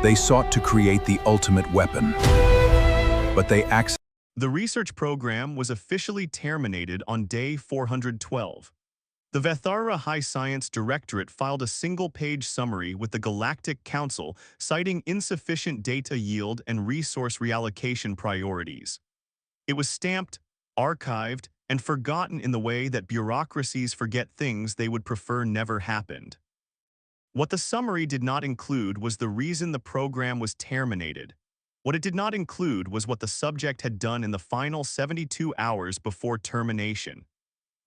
They sought to create the ultimate weapon, but they accidentally. The research program was officially terminated on day 412. The Vethara High Science Directorate filed a single-page summary with the Galactic Council citing insufficient data yield and resource reallocation priorities. It was stamped, archived, and forgotten in the way that bureaucracies forget things they would prefer never happened. What the summary did not include was the reason the program was terminated. What it did not include was what the subject had done in the final 72 hours before termination.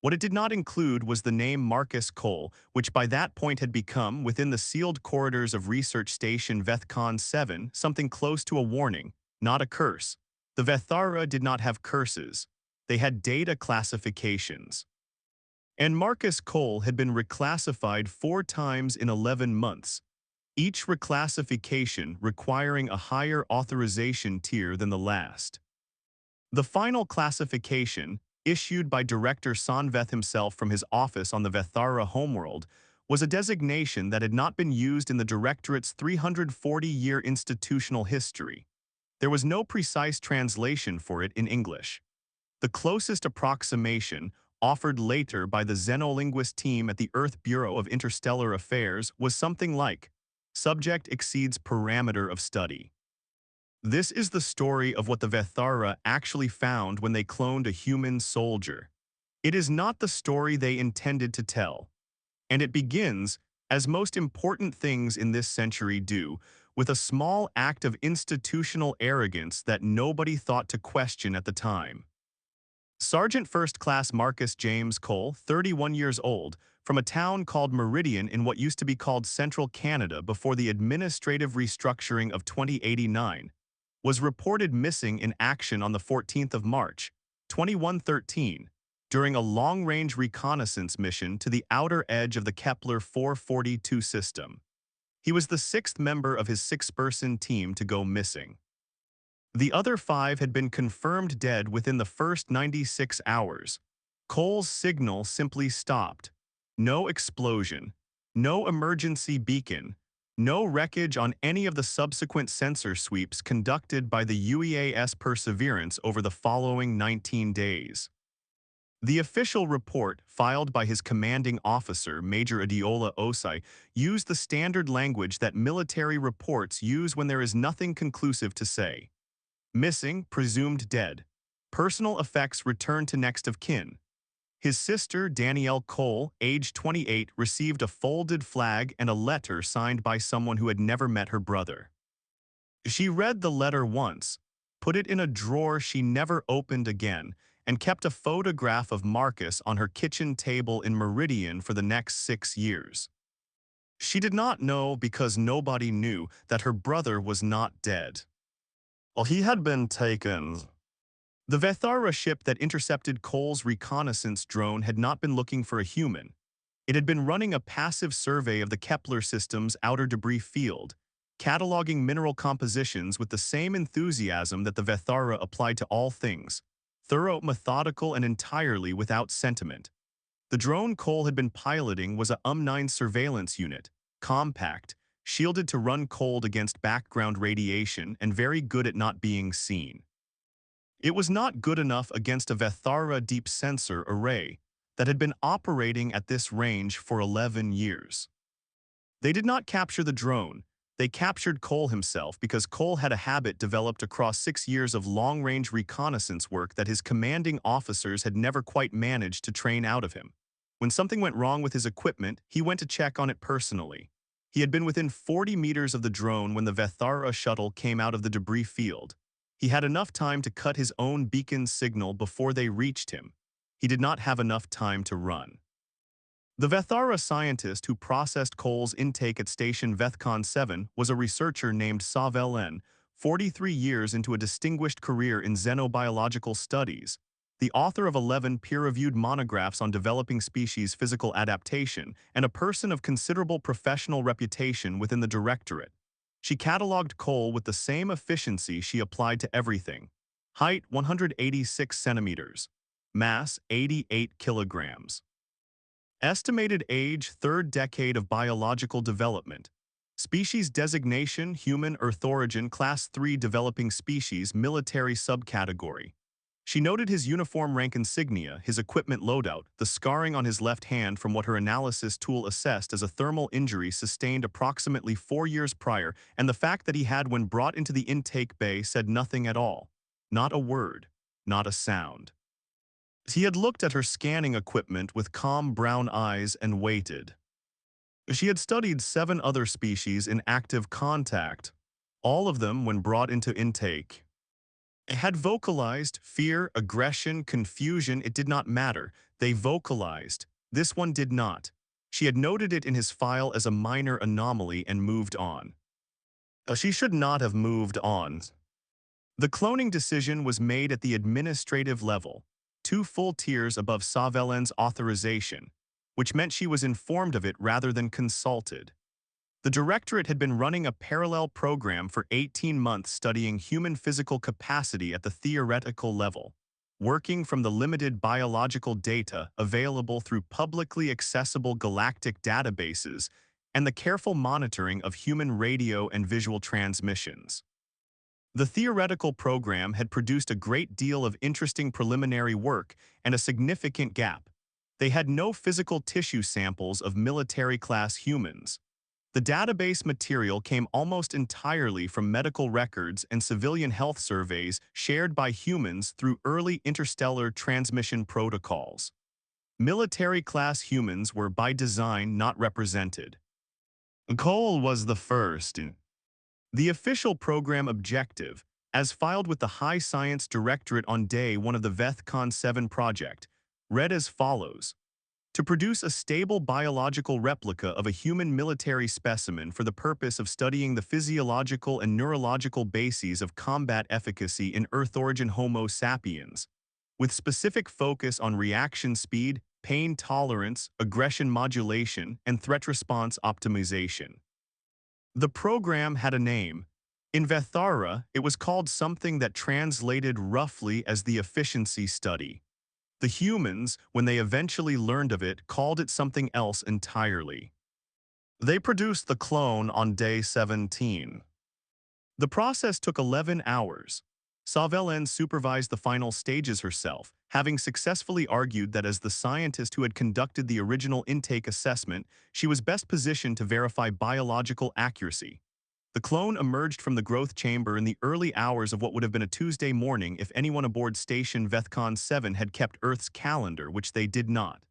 What it did not include was the name Marcus Cole, which by that point had become, within the sealed corridors of Research Station Veth-Kaan-7, something close to a warning, not a curse. The Vethara did not have curses. They had data classifications. And Marcus Cole had been reclassified 4 times in 11 months, each reclassification requiring a higher authorization tier than the last. The final classification, issued by Director Saa-Vel-En himself from his office on the Vethara homeworld, was a designation that had not been used in the Directorate's 340-year institutional history. There was no precise translation for it in English. The closest approximation, offered later by the xenolinguist team at the Earth Bureau of Interstellar Affairs, was something like, "Subject exceeds parameter of study." This is the story of what the Vethara actually found when they cloned a human soldier. It is not the story they intended to tell. And it begins, as most important things in this century do, with a small act of institutional arrogance that nobody thought to question at the time. Sergeant First Class Marcus James Cole, 31 years old, from a town called Meridian in what used to be called Central Canada before the administrative restructuring of 2089, was reported missing in action on the 14th of March, 2113, during a long-range reconnaissance mission to the outer edge of the Kepler 442 system. He was the 6th member of his 6-person team to go missing. The other 5 had been confirmed dead within the first 96 hours. Cole's signal simply stopped. No explosion, no emergency beacon, no wreckage on any of the subsequent sensor sweeps conducted by the UEAS Perseverance over the following 19 days. The official report, filed by his commanding officer, Major Adiola Osai, used the standard language that military reports use when there is nothing conclusive to say. Missing, presumed dead. Personal effects returned to next of kin. His sister, Danielle Cole, age 28, received a folded flag and a letter signed by someone who had never met her brother. She read the letter once, put it in a drawer she never opened again, and kept a photograph of Marcus on her kitchen table in Meridian for the next 6 years. She did not know, because nobody knew, that her brother was not dead. Well, he had been taken. The Vethara ship that intercepted Cole's reconnaissance drone had not been looking for a human. It had been running a passive survey of the Kepler system's outer debris field, cataloging mineral compositions with the same enthusiasm that the Vethara applied to all things, thorough, methodical, and entirely without sentiment. The drone Cole had been piloting was a UM-9 surveillance unit, compact, shielded to run cold against background radiation, and very good at not being seen. It was not good enough against a Vethara deep sensor array that had been operating at this range for 11 years. They did not capture the drone. They captured Cole himself, because Cole had a habit developed across 6 years of long-range reconnaissance work that his commanding officers had never quite managed to train out of him. When something went wrong with his equipment, he went to check on it personally. He had been within 40 meters of the drone when the Vethara shuttle came out of the debris field. He had enough time to cut his own beacon signal before they reached him. He did not have enough time to run. The Vethara scientist who processed Cole's intake at Station Veth-Kaan-7 was a researcher named Saa-Vel-En, 43 years into a distinguished career in xenobiological studies, the author of 11 peer-reviewed monographs on developing species physical adaptation, and a person of considerable professional reputation within the Directorate. She cataloged Cole with the same efficiency she applied to everything. Height 186 centimeters. Mass 88 kilograms. Estimated age 3rd decade of biological development. Species designation, human Earth origin, class 3 developing species, military subcategory. She noted his uniform rank insignia, his equipment loadout, the scarring on his left hand from what her analysis tool assessed as a thermal injury sustained approximately 4 years prior, and the fact that he had, when brought into the intake bay, said nothing at all. Not a word, not a sound. He had looked at her scanning equipment with calm brown eyes and waited. She had studied 7 other species in active contact, all of them when brought into intake. Had vocalized fear, aggression, confusion, it did not matter. They vocalized. This one did not. She had noted it in his file as a minor anomaly and moved on. She should not have moved on. The cloning decision was made at the administrative level, 2 full tiers above Saa-Vel-En's authorization, which meant she was informed of it rather than consulted. The directorate had been running a parallel program for 18 months studying human physical capacity at the theoretical level, working from the limited biological data available through publicly accessible galactic databases and the careful monitoring of human radio and visual transmissions. The theoretical program had produced a great deal of interesting preliminary work and a significant gap. They had no physical tissue samples of military-class humans. The database material came almost entirely from medical records and civilian health surveys shared by humans through early interstellar transmission protocols. Military-class humans were by design not represented. Cole was the first. The official program objective, as filed with the High Science Directorate on Day 1 of the Veth-Kaan-7 project, read as follows: to produce a stable biological replica of a human military specimen for the purpose of studying the physiological and neurological bases of combat efficacy in Earth-origin Homo sapiens, with specific focus on reaction speed, pain tolerance, aggression modulation, and threat response optimization. The program had a name. In Vethara, it was called something that translated roughly as the efficiency study. The humans, when they eventually learned of it, called it something else entirely. They produced the clone on day 17. The process took 11 hours. Saa-Vel-En supervised the final stages herself, having successfully argued that as the scientist who had conducted the original intake assessment, she was best positioned to verify biological accuracy. The clone emerged from the growth chamber in the early hours of what would have been a Tuesday morning if anyone aboard Station Veth-Kaan-7 had kept Earth's calendar, which they did not.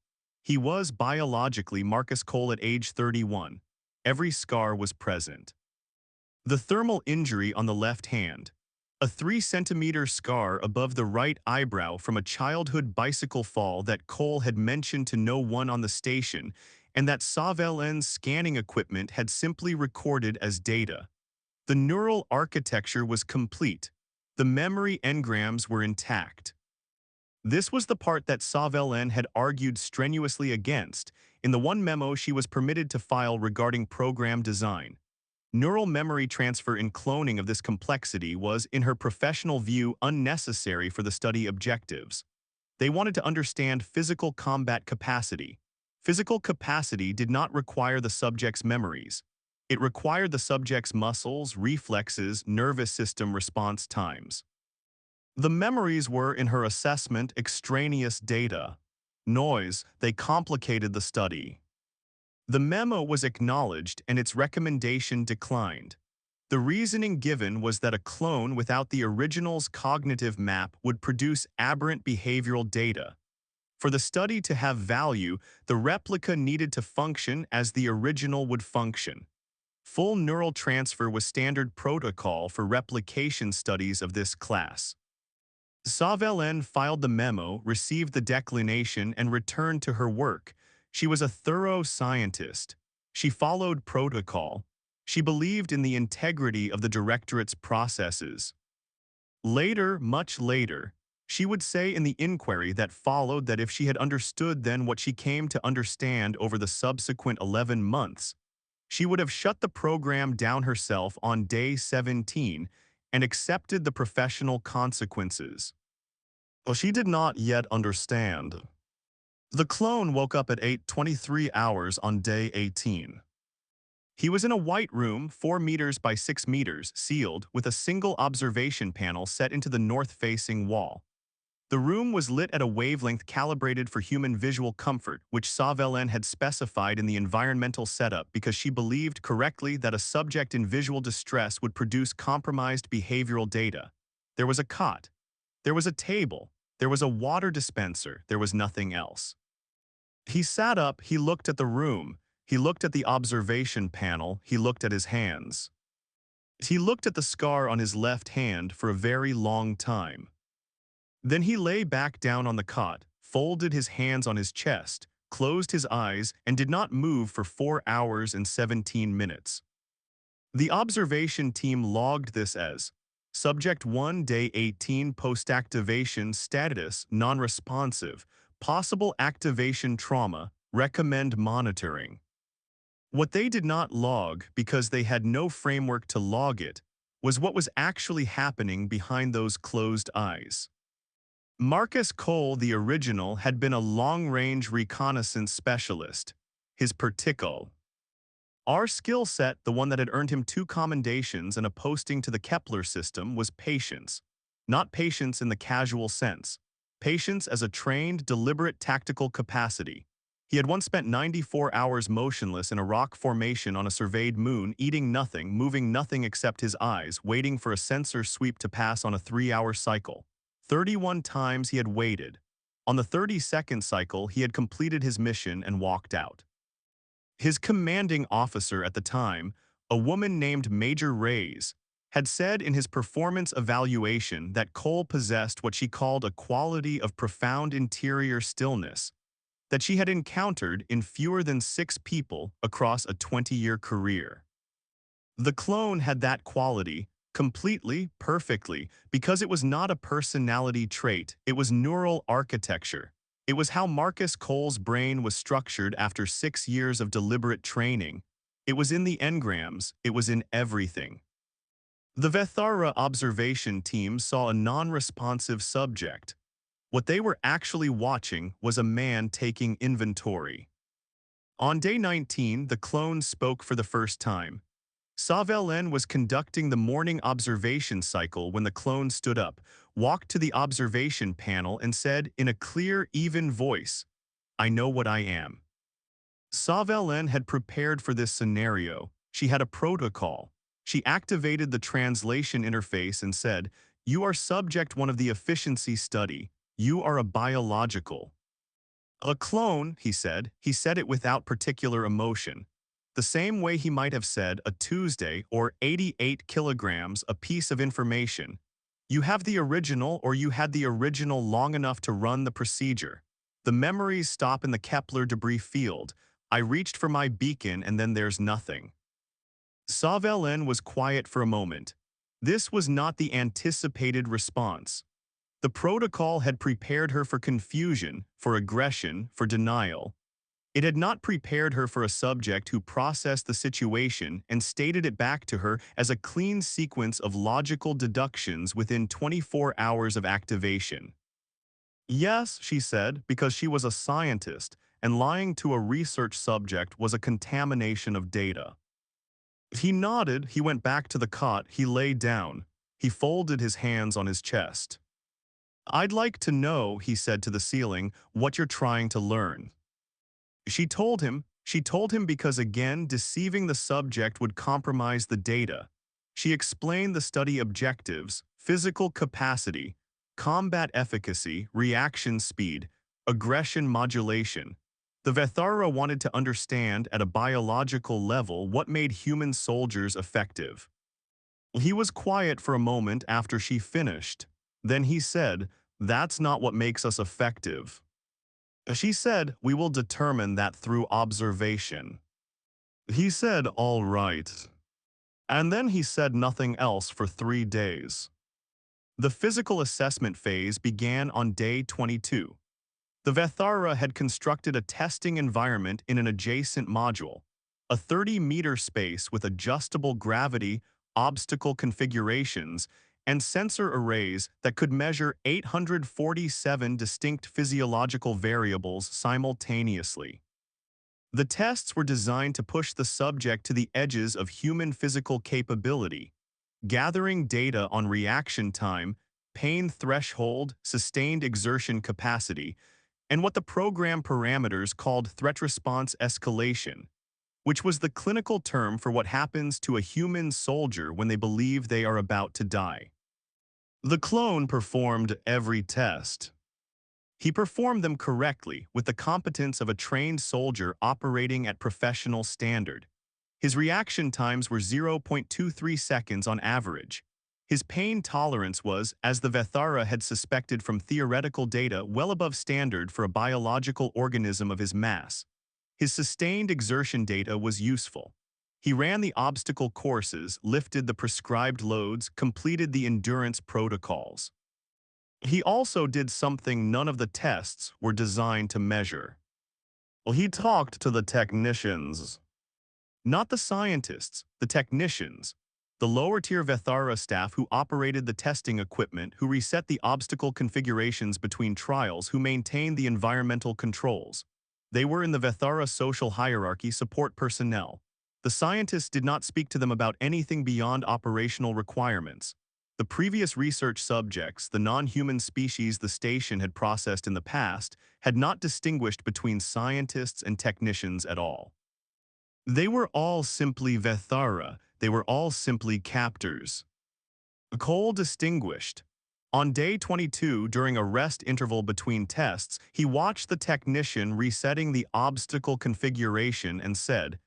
He was biologically Marcus Cole at age 31. Every scar was present. The thermal injury on the left hand, a 3-centimeter scar above the right eyebrow from a childhood bicycle fall that Cole had mentioned to no one on the station, and that Saa-Vel-En's scanning equipment had simply recorded as data. The neural architecture was complete. The memory engrams were intact. This was the part that Saa-Vel-En had argued strenuously against in the one memo she was permitted to file regarding program design. Neural memory transfer in cloning of this complexity was, in her professional view, unnecessary for the study objectives. They wanted to understand physical combat capacity. Physical capacity did not require the subject's memories. It required the subject's muscles, reflexes, nervous system response times. The memories were, in her assessment, extraneous data. Noise, they complicated the study. The memo was acknowledged and its recommendation declined. The reasoning given was that a clone without the original's cognitive map would produce aberrant behavioral data. For the study to have value, the replica needed to function as the original would function. Full neural transfer was standard protocol for replication studies of this class. Saa-Vel-En filed the memo, received the declination, and returned to her work. She was a thorough scientist. She followed protocol. She believed in the integrity of the directorate's processes. Later, much later, she would say in the inquiry that followed that if she had understood then what she came to understand over the subsequent 11 months, she would have shut the program down herself on day 17 and accepted the professional consequences. Well, she did not yet understand. The clone woke up at 8:23 hours on day 18. He was in a white room, 4 meters by 6 meters, sealed, with a single observation panel set into the north-facing wall. The room was lit at a wavelength calibrated for human visual comfort, which Saa-Vel-En had specified in the environmental setup because she believed correctly that a subject in visual distress would produce compromised behavioral data. There was a cot. There was a table. There was a water dispenser. There was nothing else. He sat up, he looked at the room. He looked at the observation panel. He looked at his hands. He looked at the scar on his left hand for a very long time. Then he lay back down on the cot, folded his hands on his chest, closed his eyes, and did not move for 4 hours and 17 minutes. The observation team logged this as Subject 1, Day 18, Post-activation status non-responsive, possible activation trauma, recommend monitoring. What they did not log, because they had no framework to log it, was what was actually happening behind those closed eyes. Marcus Cole, the original, had been a long-range reconnaissance specialist. His particle. Our skill set, the one that had earned him 2 commendations and a posting to the Kepler system, was patience. Not patience in the casual sense. Patience as a trained, deliberate tactical capacity. He had once spent 94 hours motionless in a rock formation on a surveyed moon, eating nothing, moving nothing except his eyes, waiting for a sensor sweep to pass on a 3-hour cycle. 31 times he had waited. On the 32nd cycle, he had completed his mission and walked out. His commanding officer at the time, a woman named Major Reyes, had said in his performance evaluation that Cole possessed what she called a quality of profound interior stillness that she had encountered in fewer than 6 people across a 20-year career. The clone had that quality, completely, perfectly, because it was not a personality trait, it was neural architecture. It was how Marcus Cole's brain was structured after 6 years of deliberate training. It was in the engrams, it was in everything. The Vethara observation team saw a non-responsive subject. What they were actually watching was a man taking inventory. On day 19, the clone spoke for the first time. Saa-Vel-En was conducting the morning observation cycle when the clone stood up, walked to the observation panel and said in a clear, even voice, "I know what I am." Saa-Vel-En had prepared for this scenario. She had a protocol. She activated the translation interface and said, "You are subject 1 of the efficiency study. You are a biological." "A clone," he said. He said it without particular emotion. The same way he might have said a Tuesday or 88 kilograms a piece of information. You have the original or you had the original long enough to run the procedure. The memories stop in the Kepler debris field. I reached for my beacon and then there's nothing. Saa-Vel-En was quiet for a moment. This was not the anticipated response. The protocol had prepared her for confusion, for aggression, for denial. It had not prepared her for a subject who processed the situation and stated it back to her as a clean sequence of logical deductions within 24 hours of activation. Yes, she said, because she was a scientist, and lying to a research subject was a contamination of data. He nodded, he went back to the cot, he lay down. He folded his hands on his chest. "I'd like to know," he said to the ceiling, "what you're trying to learn." She told him because again, deceiving the subject would compromise the data. She explained the study objectives, physical capacity, combat efficacy, reaction speed, aggression modulation. The Vethara wanted to understand at a biological level what made human soldiers effective. He was quiet for a moment after she finished. Then he said, "That's not what makes us effective." She said, "We will determine that through observation." He said, "All right." And then he said nothing else for 3 days. The physical assessment phase began on day 22. The Vethara had constructed a testing environment in an adjacent module, a 30-meter space with adjustable gravity, obstacle configurations, and sensor arrays that could measure 847 distinct physiological variables simultaneously. The tests were designed to push the subject to the edges of human physical capability, gathering data on reaction time, pain threshold, sustained exertion capacity, and what the program parameters called threat response escalation, which was the clinical term for what happens to a human soldier when they believe they are about to die. The clone performed every test. He performed them correctly with the competence of a trained soldier operating at professional standard. His reaction times were 0.23 seconds on average. His pain tolerance was, as the Vethara had suspected from theoretical data, well above standard for a biological organism of his mass. His sustained exertion data was useful. He ran the obstacle courses, lifted the prescribed loads, completed the endurance protocols. He also did something none of the tests were designed to measure. Well, he talked to the technicians. Not the scientists, the technicians. The lower-tier Vethara staff who operated the testing equipment, who reset the obstacle configurations between trials, who maintained the environmental controls. They were in the Vethara social hierarchy support personnel. The scientists did not speak to them about anything beyond operational requirements. The previous research subjects, the non-human species the station had processed in the past, had not distinguished between scientists and technicians at all. They were all simply Vethara. They were all simply captors. Cole distinguished. On day 22, during a rest interval between tests, he watched the technician resetting the obstacle configuration and said,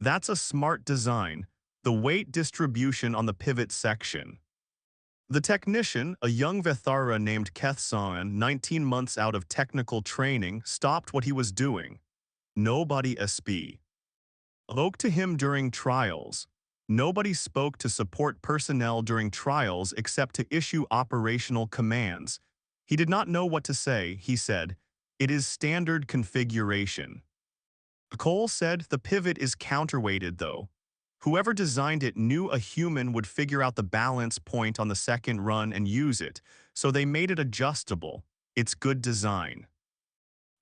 "That's a smart design. The weight distribution on the pivot section." The technician, a young Vethara named Saa-Vel-En, 19 months out of technical training, stopped what he was doing. Nobody spoke to him during trials. Nobody spoke to support personnel during trials except to issue operational commands. He did not know what to say. He said, "It is standard configuration." Cole said, "The pivot is counterweighted though. Whoever designed it knew a human would figure out the balance point on the second run and use it, so they made it adjustable. It's good design."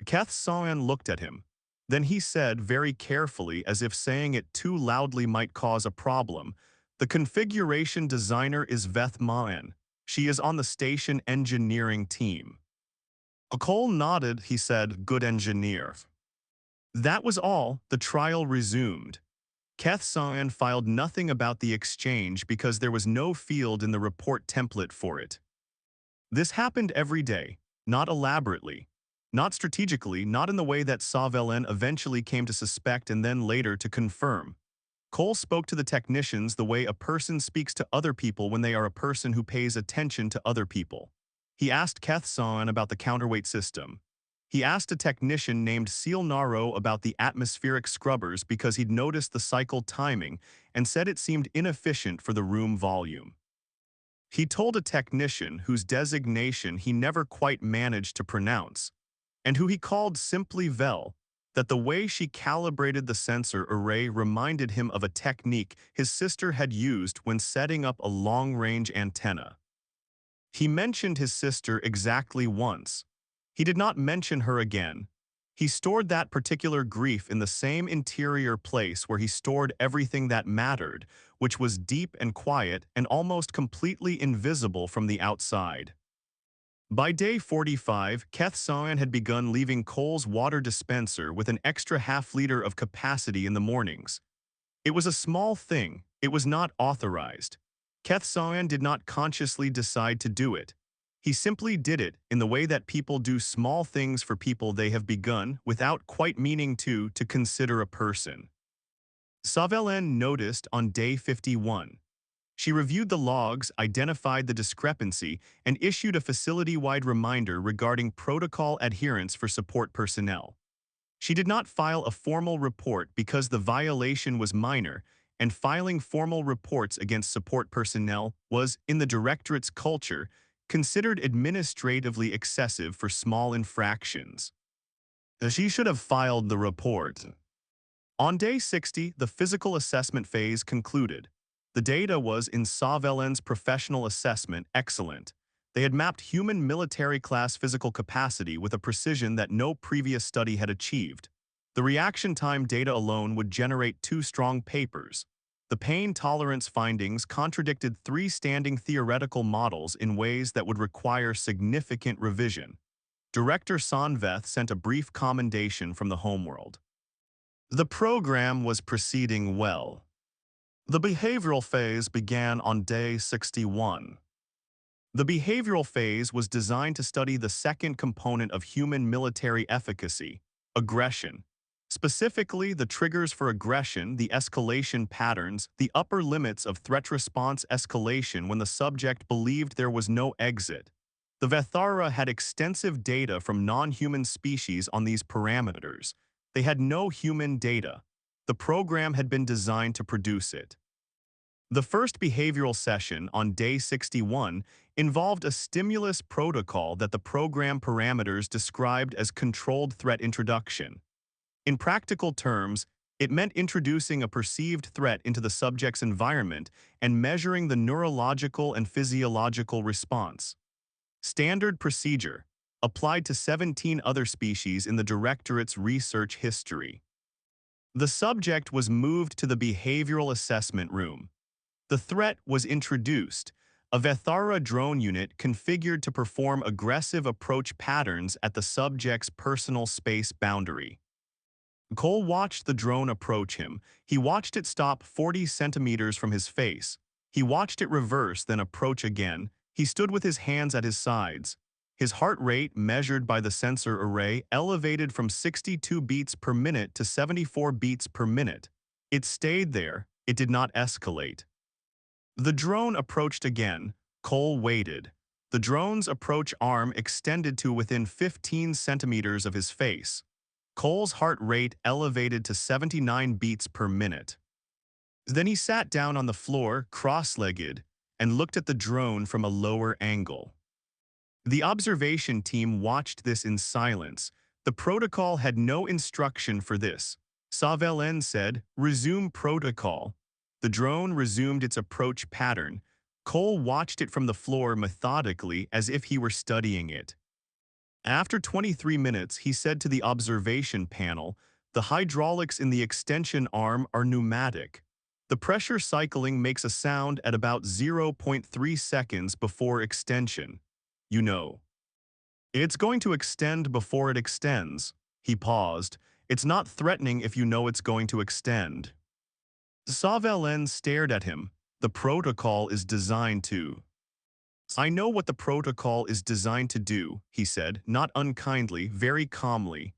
Saa-Vel-En looked at him. Then he said very carefully, as if saying it too loudly might cause a problem, "The configuration designer is Veth-Kaan. She is on the station engineering team." Cole nodded. He said, "Good engineer." That was all. The trial resumed. Saa-Vel-En filed nothing about the exchange because there was no field in the report template for it. This happened every day, not elaborately, not strategically, not in the way that Saa-Vel-En eventually came to suspect and then later to confirm. Cole spoke to the technicians the way a person speaks to other people when they are a person who pays attention to other people. He asked Saa-Vel-En about the counterweight system. He asked a technician named Seal Naro about the atmospheric scrubbers because he'd noticed the cycle timing and said it seemed inefficient for the room volume. He told a technician whose designation he never quite managed to pronounce, and who he called simply Vel, that the way she calibrated the sensor array reminded him of a technique his sister had used when setting up a long-range antenna. He mentioned his sister exactly once. He did not mention her again. He stored that particular grief in the same interior place where he stored everything that mattered, which was deep and quiet and almost completely invisible from the outside. By day 45, Saa-Vel-En had begun leaving Cole's water dispenser with an extra half-liter of capacity in the mornings. It was a small thing. It was not authorized. Saa-Vel-En did not consciously decide to do it. He simply did it in the way that people do small things for people they have begun, without quite meaning to consider a person. Saa-Vel-En noticed on day 51. She reviewed the logs, identified the discrepancy, and issued a facility-wide reminder regarding protocol adherence for support personnel. She did not file a formal report because the violation was minor, and filing formal reports against support personnel was, in the directorate's culture, considered administratively excessive for small infractions. She should have filed the report. On day 60, the physical assessment phase concluded. The data was, in Saa-Vel-En's professional assessment, excellent. They had mapped human military-class physical capacity with a precision that no previous study had achieved. The reaction time data alone would generate 2 strong papers. The pain tolerance findings contradicted 3 standing theoretical models in ways that would require significant revision. Director Veth sent a brief commendation from the homeworld. The program was proceeding well. The behavioral phase began on day 61. The behavioral phase was designed to study the second component of human military efficacy, aggression. Specifically, the triggers for aggression, the escalation patterns, the upper limits of threat response escalation when the subject believed there was no exit. The Vethara had extensive data from non-human species on these parameters. They had no human data. The program had been designed to produce it. The first behavioral session on day 61 involved a stimulus protocol that the program parameters described as controlled threat introduction. In practical terms, it meant introducing a perceived threat into the subject's environment and measuring the neurological and physiological response. Standard procedure, applied to 17 other species in the Directorate's research history. The subject was moved to the behavioral assessment room. The threat was introduced, a Vethara drone unit configured to perform aggressive approach patterns at the subject's personal space boundary. Cole watched the drone approach him. He watched it stop 40 centimeters from his face. He watched it reverse, then approach again. He stood with his hands at his sides. His heart rate, measured by the sensor array, elevated from 62 beats per minute to 74 beats per minute. It stayed there. It did not escalate. The drone approached again. Cole waited. The drone's approach arm extended to within 15 centimeters of his face. Cole's heart rate elevated to 79 beats per minute. Then he sat down on the floor, cross-legged, and looked at the drone from a lower angle. The observation team watched this in silence. The protocol had no instruction for this. Saa-Vel-En said, "Resume protocol." The drone resumed its approach pattern. Cole watched it from the floor methodically as if he were studying it. After 23 minutes, he said to the observation panel, "The hydraulics in the extension arm are pneumatic. The pressure cycling makes a sound at about 0.3 seconds before extension. You know. It's going to extend before it extends." He paused. "It's not threatening if you know it's going to extend." Saa-Vel-En stared at him. "The protocol is designed to." "I know what the protocol is designed to do," he said, not unkindly, very calmly.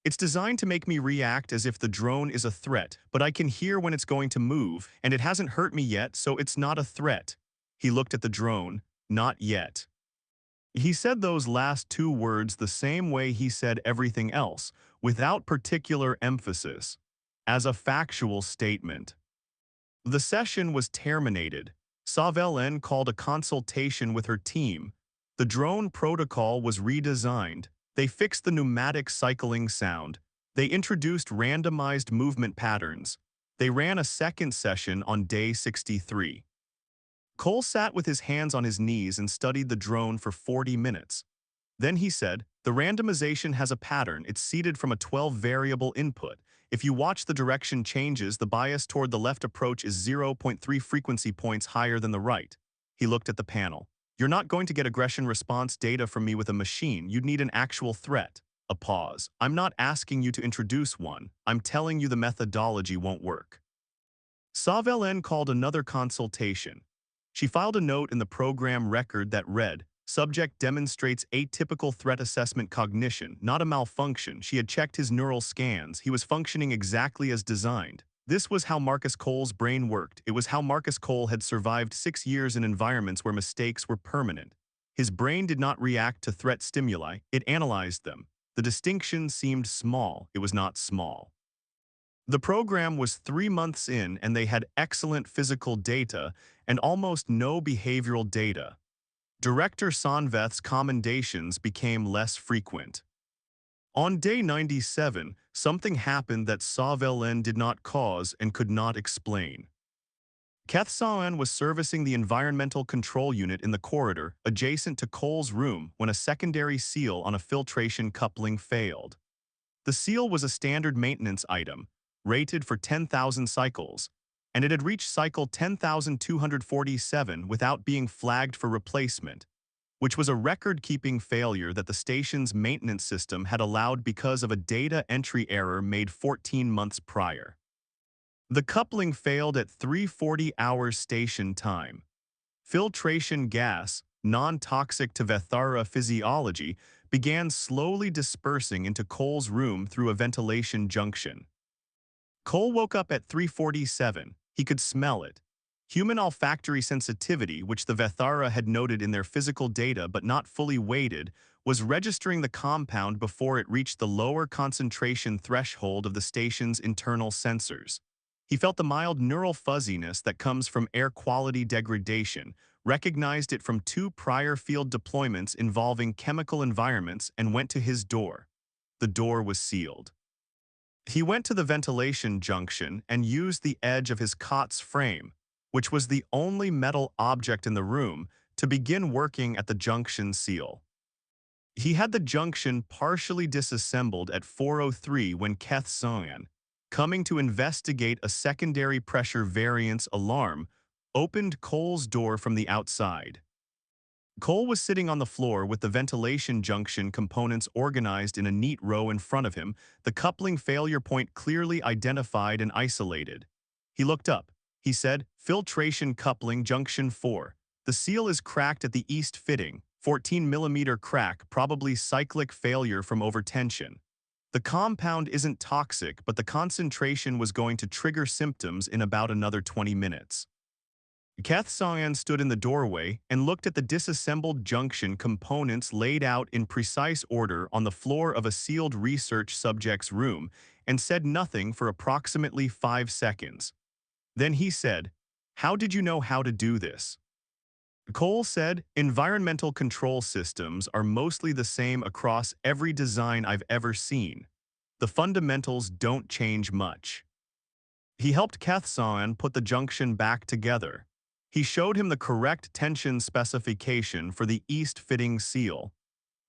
"It's designed to make me react as if the drone is a threat, but I can hear when it's going to move, and it hasn't hurt me yet, so it's not a threat." He looked at the drone. "Not yet." He said those last 2 words the same way he said everything else, without particular emphasis, as a factual statement. The session was terminated. Saa-Vel-En called a consultation with her team. The drone protocol was redesigned. They fixed the pneumatic cycling sound. They introduced randomized movement patterns. They ran a second session on day 63. Cole sat with his hands on his knees and studied the drone for 40 minutes. Then he said, "The randomization has a pattern. It's seeded from a 12-variable input. If you watch the direction changes, the bias toward the left approach is 0.3 frequency points higher than the right." He looked at the panel. "You're not going to get aggression response data from me with a machine. You'd need an actual threat." A pause. "I'm not asking you to introduce one. I'm telling you the methodology won't work." Saa-Vel-En called another consultation. She filed a note in the program record that read, "Subject demonstrates atypical threat assessment cognition, not a malfunction. She had checked his neural scans. He was functioning exactly as designed." This was how Marcus Cole's brain worked. It was how Marcus Cole had survived 6 years in environments where mistakes were permanent. His brain did not react to threat stimuli. It analyzed them. The distinction seemed small. It was not small. The program was 3 months in, and they had excellent physical data and almost no behavioral data. Director Veth's commendations became less frequent. On day 97, something happened that Saa-Vel-En did not cause and could not explain. Saa-Vel-En was servicing the environmental control unit in the corridor adjacent to Cole's room when a secondary seal on a filtration coupling failed. The seal was a standard maintenance item, rated for 10,000 cycles, and it had reached cycle 10,247 without being flagged for replacement, which was a record-keeping failure that the station's maintenance system had allowed because of a data entry error made 14 months prior. The coupling failed at 3:40 hours station time. Filtration gas, non-toxic to Vethara physiology, began slowly dispersing into Cole's room through a ventilation junction. Cole woke up at 3:47. He could smell it. Human olfactory sensitivity, which the Vethara had noted in their physical data but not fully weighted, was registering the compound before it reached the lower concentration threshold of the station's internal sensors. He felt the mild neural fuzziness that comes from air quality degradation, recognized it from 2 prior field deployments involving chemical environments, and went to his door. The door was sealed. He went to the ventilation junction and used the edge of his cot's frame, which was the only metal object in the room, to begin working at the junction seal. He had the junction partially disassembled at 4:03 when Saa-Vel-En, coming to investigate a secondary pressure variance alarm, opened Cole's door from the outside. Cole was sitting on the floor with the ventilation junction components organized in a neat row in front of him, the coupling failure point clearly identified and isolated. He looked up. He said, "Filtration coupling junction 4. The seal is cracked at the east fitting, 14mm crack, probably cyclic failure from overtension. The compound isn't toxic, but the concentration was going to trigger symptoms in about another 20 minutes. Saa-Vel-En stood in the doorway and looked at the disassembled junction components laid out in precise order on the floor of a sealed research subject's room and said nothing for approximately 5 seconds. Then he said, "How did you know how to do this?" Cole said, "Environmental control systems are mostly the same across every design I've ever seen. The fundamentals don't change much." He helped Saa-Vel-En put the junction back together. He showed him the correct tension specification for the east fitting seal.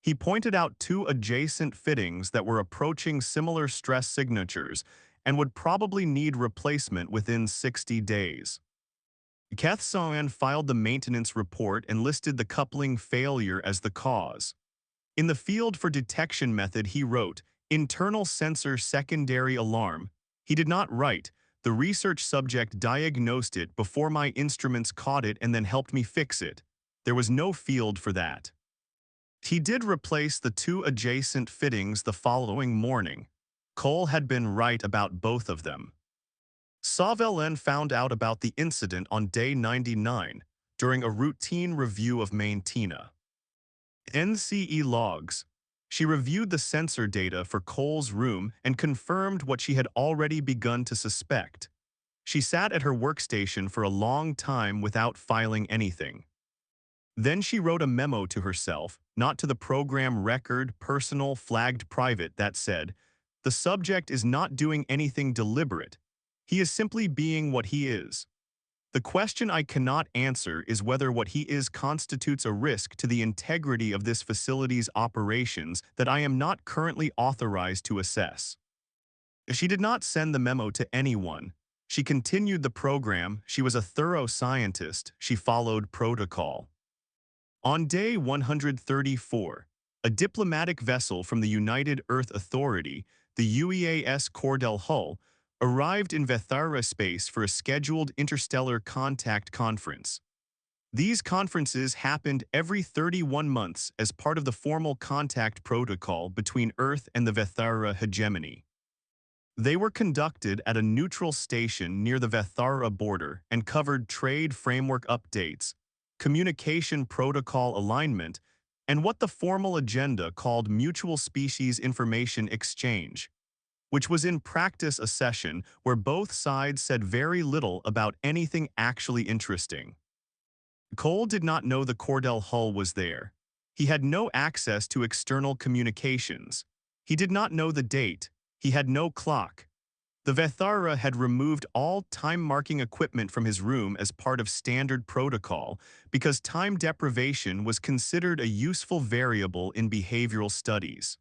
He pointed out 2 adjacent fittings that were approaching similar stress signatures and would probably need replacement within 60 days. Saa-Vel-En filed the maintenance report and listed the coupling failure as the cause. In the field for detection method, he wrote, "Internal sensor secondary alarm." He did not write, "The research subject diagnosed it before my instruments caught it and then helped me fix it." There was no field for that. He did replace the 2 adjacent fittings the following morning. Cole had been right about both of them. Saa-Vel-En found out about the incident on day 99 during a routine review of Maintina. NCE logs. She reviewed the sensor data for Cole's room and confirmed what she had already begun to suspect. She sat at her workstation for a long time without filing anything. Then she wrote a memo to herself, not to the program record, personal, flagged private, that said, "The subject is not doing anything deliberate. He is simply being what he is. The question I cannot answer is whether what he is constitutes a risk to the integrity of this facility's operations that I am not currently authorized to assess." She did not send the memo to anyone. She continued the program. She was a thorough scientist. She followed protocol. On day 134, a diplomatic vessel from the United Earth Authority, the UEAS Cordell Hull, arrived in Vethara space for a scheduled interstellar contact conference. These conferences happened every 31 months as part of the formal contact protocol between Earth and the Vethara Hegemony. They were conducted at a neutral station near the Vethara border and covered trade framework updates, communication protocol alignment, and what the formal agenda called mutual species information exchange, which was in practice a session where both sides said very little about anything actually interesting. Cole did not know the Cordell Hull was there. He had no access to external communications. He did not know the date. He had no clock. The Vethara had removed all time-marking equipment from his room as part of standard protocol because time deprivation was considered a useful variable in behavioral studies.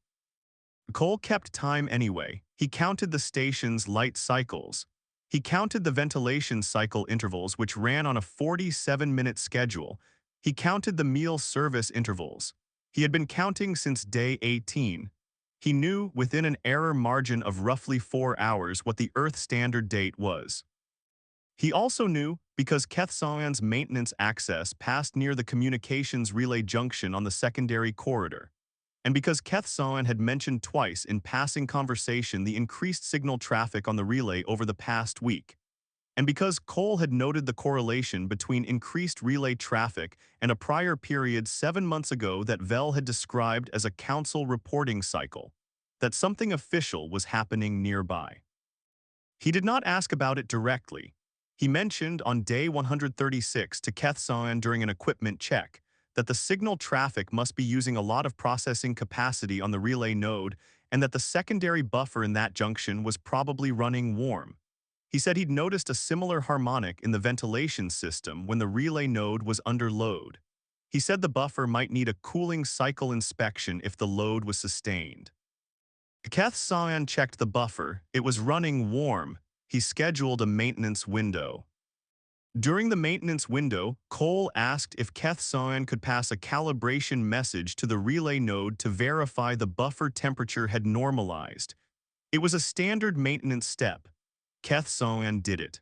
Cole kept time anyway. He counted the station's light cycles. He counted the ventilation cycle intervals, which ran on a 47-minute schedule. He counted the meal service intervals. He had been counting since day 18. He knew, within an error margin of roughly 4 hours, what the Earth standard date was. He also knew, because Saa-Vel-En's maintenance access passed near the communications relay junction on the secondary corridor, and because Saa-Vel-En had mentioned twice in passing conversation the increased signal traffic on the relay over the past week, and because Cole had noted the correlation between increased relay traffic and a prior period 7 months ago that Vel had described as a council reporting cycle, that something official was happening nearby. He did not ask about it directly. He mentioned on day 136 to Saa-Vel-En during an equipment check that the signal traffic must be using a lot of processing capacity on the relay node and that the secondary buffer in that junction was probably running warm. He said he'd noticed a similar harmonic in the ventilation system when the relay node was under load. He said the buffer might need a cooling cycle inspection if the load was sustained. Saa-Vel-En checked the buffer. It was running warm. He scheduled a maintenance window. During the maintenance window, Cole asked if Saa-Vel-En could pass a calibration message to the relay node to verify the buffer temperature had normalized. It was a standard maintenance step. Saa-Vel-En did it.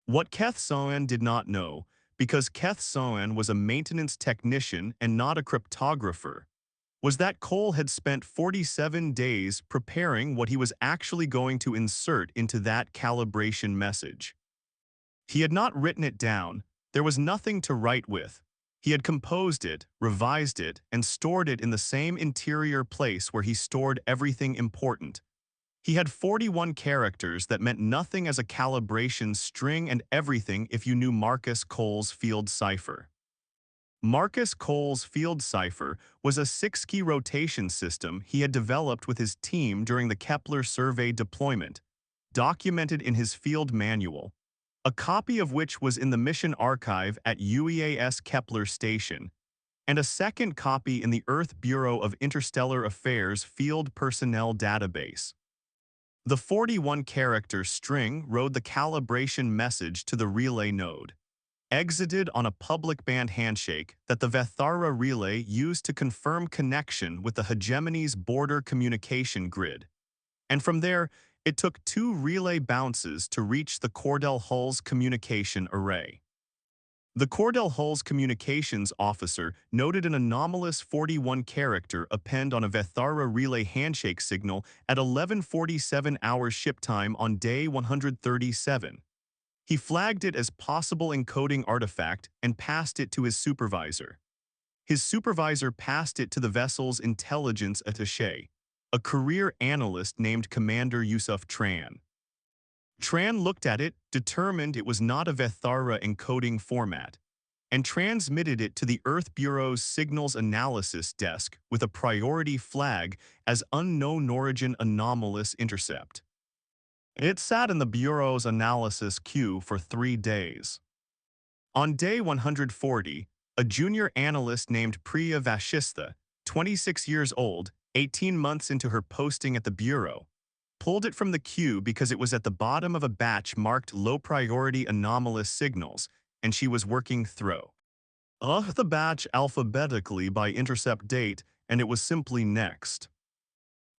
What Saa-Vel-En did not know, because Saa-Vel-En was a maintenance technician and not a cryptographer, was that Cole had spent 47 days preparing what he was actually going to insert into that calibration message. He had not written it down. There was nothing to write with. He had composed it, revised it, and stored it in the same interior place where he stored everything important. He had 41 characters that meant nothing as a calibration string and everything if you knew Marcus Cole's field cipher. Marcus Cole's field cipher was a 6-key rotation system he had developed with his team during the Kepler survey deployment, documented in his field manual, a copy of which was in the mission archive at UEAS Kepler Station, and a second copy in the Earth Bureau of Interstellar Affairs Field Personnel Database. The 41-character string rode the calibration message to the relay node, exited on a public band handshake that the Vethara relay used to confirm connection with the Hegemony's border communication grid, and from there, it took 2 relay bounces to reach the Cordell-Hull's communication array. The Cordell-Hull's communications officer noted an anomalous 41-character append on a Vethara relay handshake signal at 11:47 hours ship time on day 137. He flagged it as possible encoding artifact and passed it to his supervisor. His supervisor passed it to the vessel's intelligence attaché, a career analyst named Commander Yusuf Tran. Tran looked at it, determined it was not a Vethara encoding format, and transmitted it to the Earth Bureau's Signals Analysis Desk with a priority flag as unknown origin anomalous intercept. It sat in the Bureau's analysis queue for 3 days. On day 140, a junior analyst named Priya Vashistha, 26 years old, 18 months into her posting at the Bureau, pulled it from the queue because it was at the bottom of a batch marked low-priority anomalous signals, and she was working through the batch alphabetically by intercept date, and it was simply next.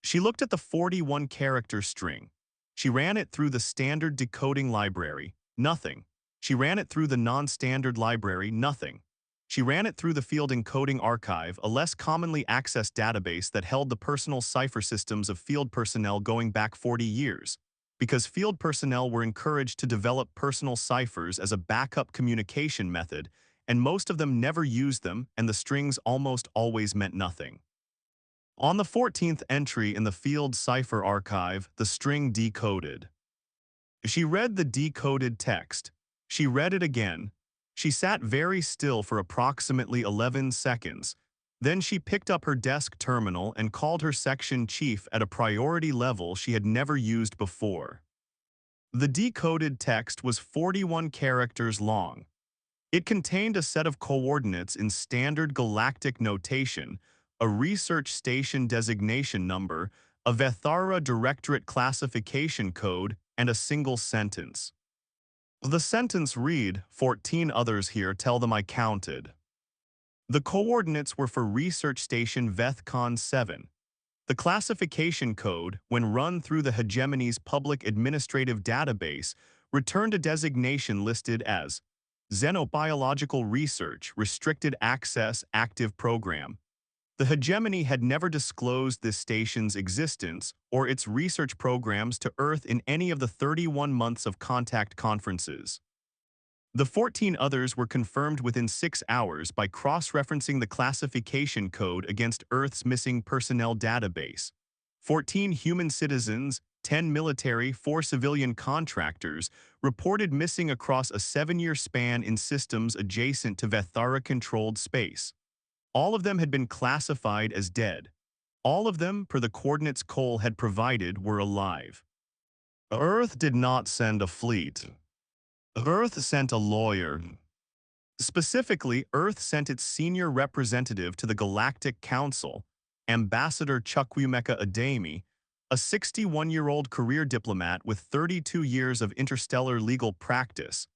She looked at the 41-character string. She ran it through the standard decoding library, nothing. She ran it through the non-standard library, nothing. She ran it through the Field Encoding Archive, a less commonly accessed database that held the personal cipher systems of field personnel going back 40 years, because field personnel were encouraged to develop personal ciphers as a backup communication method, and most of them never used them, and the strings almost always meant nothing. On the 14th entry in the Field Cipher Archive, the string decoded. She read the decoded text. She read it again. She sat very still for approximately 11 seconds. Then she picked up her desk terminal and called her section chief at a priority level she had never used before. The decoded text was 41 characters long. It contained a set of coordinates in standard galactic notation, a research station designation number, a Vethara Directorate classification code, and a single sentence. The sentence read, 14 others here, tell them I counted. The coordinates were for Research Station Veth-Kaan-7. The classification code, when run through the Hegemony's public administrative database, returned a designation listed as Xenobiological Research Restricted Access Active Program. The Hegemony had never disclosed this station's existence or its research programs to Earth in any of the 31 months of contact conferences. The 14 others were confirmed within 6 hours by cross-referencing the classification code against Earth's missing personnel database. 14 human citizens, 10 military, 4 civilian contractors reported missing across a 7-year span in systems adjacent to Vethara-controlled space. All of them had been classified as dead. All of them, per the coordinates Cole had provided, were alive. Earth did not send a fleet. Earth sent a lawyer. Specifically, Earth sent its senior representative to the Galactic Council, Ambassador Chukwuemeka Adeyemi, a 61-year-old career diplomat with 32 years of interstellar legal practice,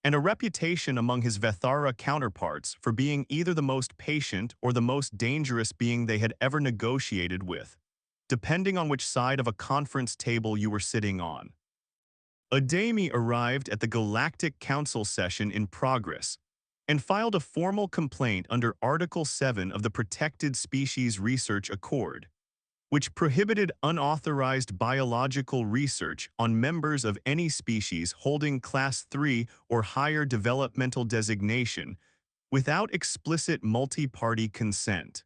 and a reputation among his Vethara counterparts for being either the most patient or the most dangerous being they had ever negotiated with, depending on which side of a conference table you were sitting on. Adeyemi arrived at the Galactic Council session in progress and filed a formal complaint under Article 7 of the Protected Species Research Accord, which prohibited unauthorized biological research on members of any species holding Class 3 or higher developmental designation without explicit multi-party consent.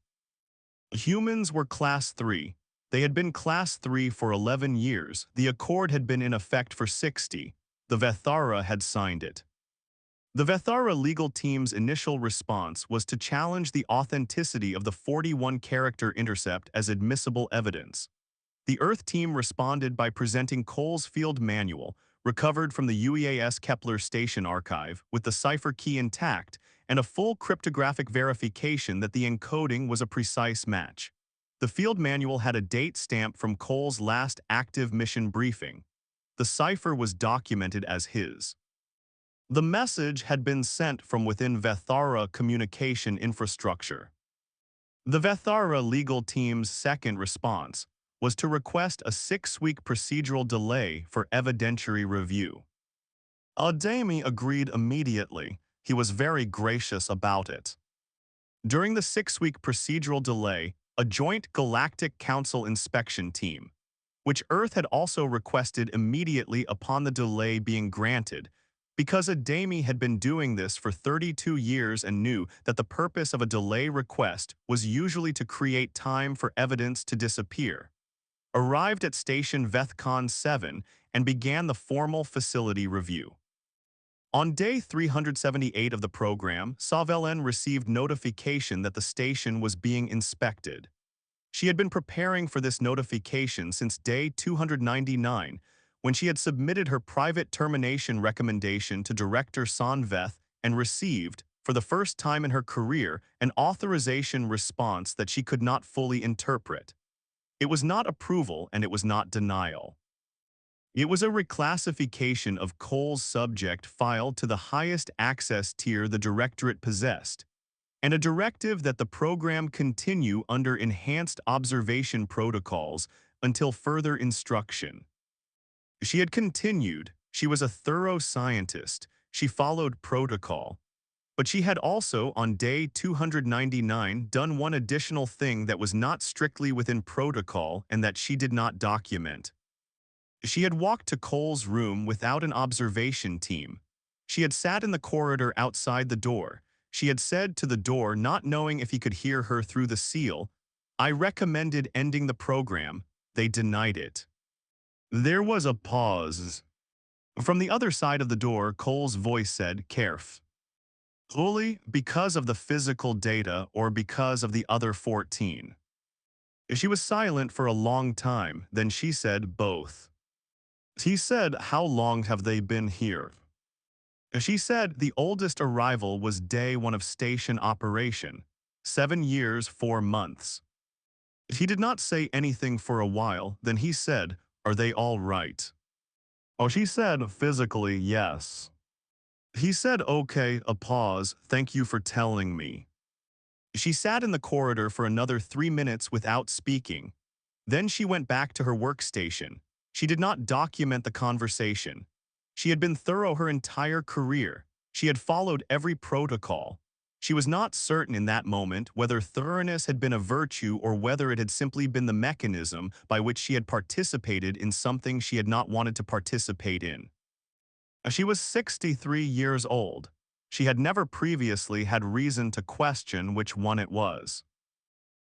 Humans were Class 3. They had been Class 3 for 11 years. The accord had been in effect for 60. The Vethara had signed it. The Vethara legal team's initial response was to challenge the authenticity of the 41-character intercept as admissible evidence. The Earth team responded by presenting Cole's field manual, recovered from the UEAS Kepler station archive, with the cipher key intact and a full cryptographic verification that the encoding was a precise match. The field manual had a date stamp from Cole's last active mission briefing. The cipher was documented as his. The message had been sent from within Vethara communication infrastructure. The Vethara legal team's second response was to request a 6-week procedural delay for evidentiary review. Adeyemi agreed immediately. He was very gracious about it. During the 6-week procedural delay, a joint Galactic Council inspection team, which Earth had also requested immediately upon the delay being granted, because Adeyemi had been doing this for 32 years and knew that the purpose of a delay request was usually to create time for evidence to disappear, arrived at Station Veth-Kaan-7 and began the formal facility review. On day 378 of the program, Saa-Vel-En received notification that the station was being inspected. She had been preparing for this notification since day 299, when she had submitted her private termination recommendation to Director Veth and received, for the first time in her career, an authorization response that she could not fully interpret. It was not approval and it was not denial. It was a reclassification of Cole's subject file to the highest access tier the Directorate possessed, and a directive that the program continue under enhanced observation protocols until further instruction. She had continued. She was a thorough scientist. She followed protocol. But she had also, on day 299, done one additional thing that was not strictly within protocol and that she did not document. She had walked to Cole's room without an observation team. She had sat in the corridor outside the door. She had said to the door, not knowing if he could hear her through the seal, "I recommended ending the program." They denied it. There was a pause. From the other side of the door, Cole's voice said, "Carefully, because of the physical data or because of the other 14. She was silent for a long time, then she said, "Both." He said, "How long have they been here?" She said the oldest arrival was day 1 of station operation, 7 years, 4 months. He did not say anything for a while, then he said, "Are they all right?" Oh, she said, "Physically, yes." He said, "Okay," a pause, "Thank you for telling me." She sat in the corridor for another 3 minutes without speaking. Then she went back to her workstation. She did not document the conversation. She had been thorough her entire career. She had followed every protocol. She was not certain in that moment whether thoroughness had been a virtue or whether it had simply been the mechanism by which she had participated in something she had not wanted to participate in. She was 63 years old. She had never previously had reason to question which one it was.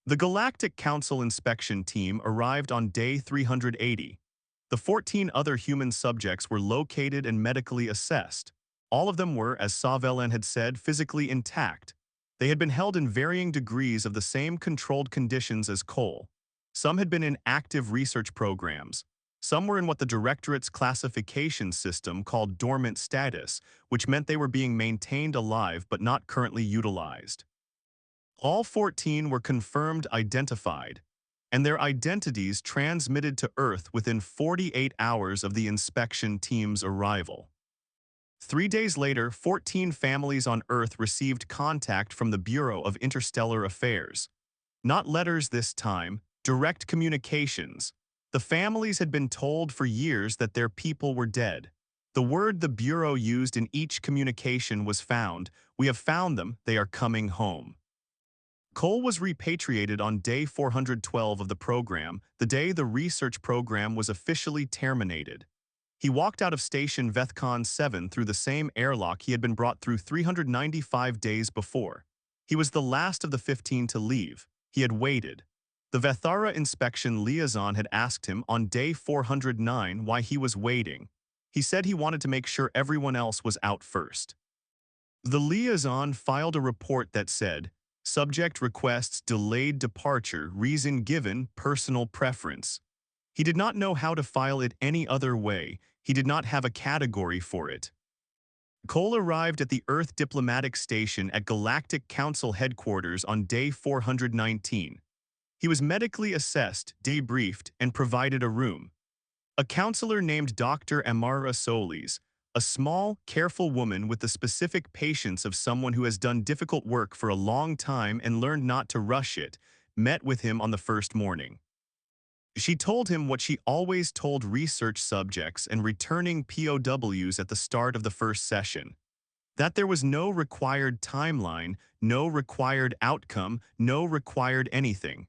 The Galactic Council inspection team arrived on day 380. The 14 other human subjects were located and medically assessed. All of them were, as Saa-Vel-En had said, physically intact. They had been held in varying degrees of the same controlled conditions as Cole. Some had been in active research programs. Some were in what the Directorate's classification system called dormant status, which meant they were being maintained alive but not currently utilized. All 14 were confirmed identified, and their identities transmitted to Earth within 48 hours of the inspection team's arrival. 3 days later, 14 families on Earth received contact from the Bureau of Interstellar Affairs. Not letters this time, direct communications. The families had been told for years that their people were dead. The word the Bureau used in each communication was found. "We have found them, they are coming home." Cole was repatriated on day 412 of the program, the day the research program was officially terminated. He walked out of Station Veth-Kaan-7 through the same airlock he had been brought through 395 days before. He was the last of the 15 to leave. He had waited. The Vethara inspection liaison had asked him on day 409 why he was waiting. He said he wanted to make sure everyone else was out first. The liaison filed a report that said, "Subject requests delayed departure, reason given, personal preference." He did not know how to file it any other way. He did not have a category for it. Cole arrived at the Earth Diplomatic Station at Galactic Council headquarters on day 419. He was medically assessed, debriefed, and provided a room. A counselor named Dr. Amara Solis, a small, careful woman with the specific patience of someone who has done difficult work for a long time and learned not to rush it, met with him on the first morning. She told him what she always told research subjects and returning POWs at the start of the first session. That there was no required timeline, no required outcome, no required anything.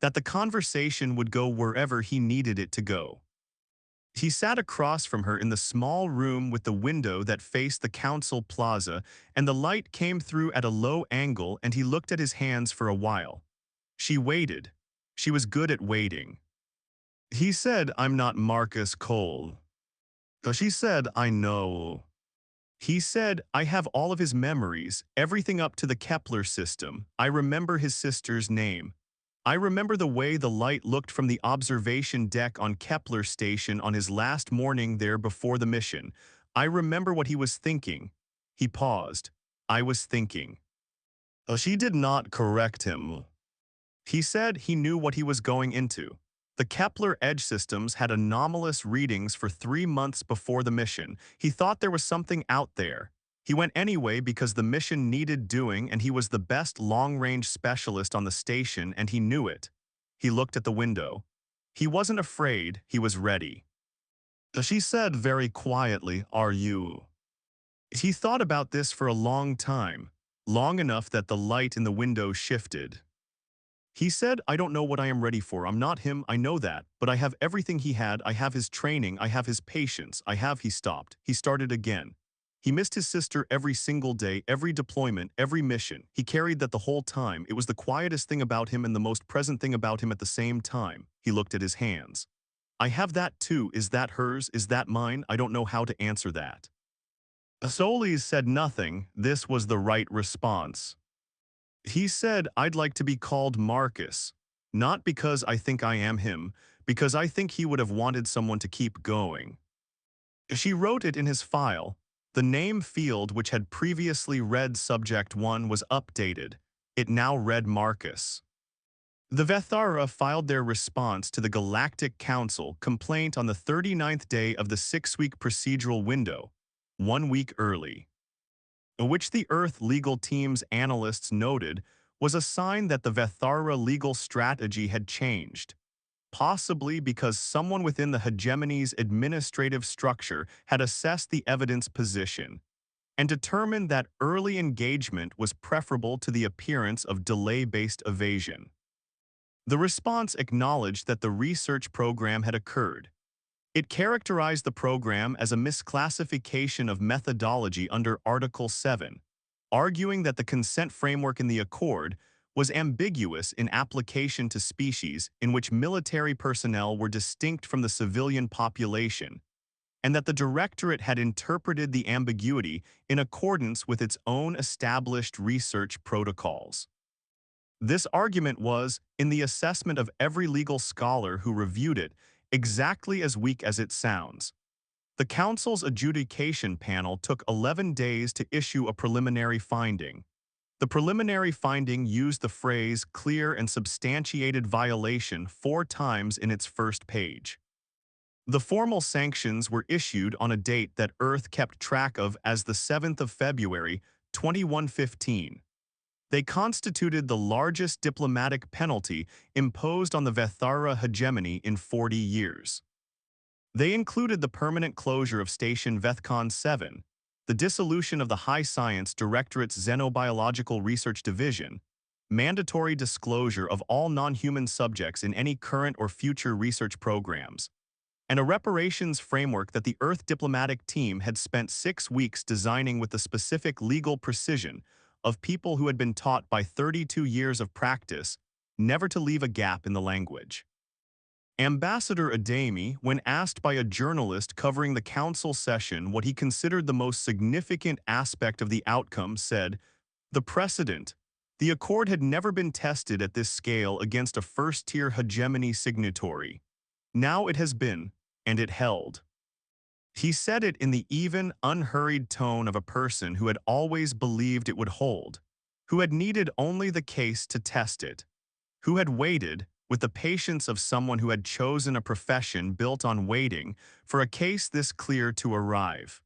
That the conversation would go wherever he needed it to go. He sat across from her in the small room with the window that faced the council plaza, and the light came through at a low angle, and he looked at his hands for a while. She waited. She was good at waiting. He said, "I'm not Marcus Cole." She said, "I know." He said, "I have all of his memories, everything up to the Kepler system. I remember his sister's name. I remember the way the light looked from the observation deck on Kepler station on his last morning there before the mission. I remember what he was thinking." He paused. "I was thinking." She did not correct him. He said he knew what he was going into. The Kepler edge systems had anomalous readings for 3 months before the mission. He thought there was something out there. He went anyway because the mission needed doing, and he was the best long-range specialist on the station, and he knew it. He looked at the window. He wasn't afraid, he was ready. She said very quietly, "Are you?" He thought about this for a long time, long enough that the light in the window shifted. He said, "I don't know what I am ready for. I'm not him, I know that, but I have everything he had. I have his training, I have his patience, He stopped. He started again. He missed his sister every single day, every deployment, every mission. He carried that the whole time. It was the quietest thing about him and the most present thing about him at the same time." He looked at his hands. "I have that too. Is that hers? Is that mine? I don't know how to answer that." Solis said nothing. This was the right response. He said, "I'd like to be called Marcus. Not because I think I am him, because I think he would have wanted someone to keep going." She wrote it in his file. The name field which had previously read Subject 1 was updated. It now read Marcus. The Vethara filed their response to the Galactic Council complaint on the 39th day of the 6-week procedural window, 1 week early, which the Earth legal team's analysts noted was a sign that the Vethara legal strategy had changed, possibly because someone within the hegemony's administrative structure had assessed the evidence position and determined that early engagement was preferable to the appearance of delay-based evasion. The response acknowledged that the research program had occurred. It characterized the program as a misclassification of methodology under Article 7, arguing that the consent framework in the Accord was ambiguous in application to species in which military personnel were distinct from the civilian population, and that the Directorate had interpreted the ambiguity in accordance with its own established research protocols. This argument was, in the assessment of every legal scholar who reviewed it, exactly as weak as it sounds. The Council's adjudication panel took 11 days to issue a preliminary finding. The preliminary finding used the phrase clear and substantiated violation 4 times in its first page. The formal sanctions were issued on a date that Earth kept track of as the 7th of February, 2115. They constituted the largest diplomatic penalty imposed on the Vethara hegemony in 40 years. They included the permanent closure of Station Veth-Kaan-7, the dissolution of the High Science Directorate's Xenobiological Research Division, mandatory disclosure of all non-human subjects in any current or future research programs, and a reparations framework that the Earth diplomatic team had spent 6 weeks designing with the specific legal precision of people who had been taught by 32 years of practice never to leave a gap in the language. Ambassador Ademi, when asked by a journalist covering the council session what he considered the most significant aspect of the outcome, said, "The precedent. The accord had never been tested at this scale against a first-tier hegemony signatory. Now it has been, and it held." He said it in the even, unhurried tone of a person who had always believed it would hold, who had needed only the case to test it, who had waited, with the patience of someone who had chosen a profession built on waiting, for a case this clear to arrive.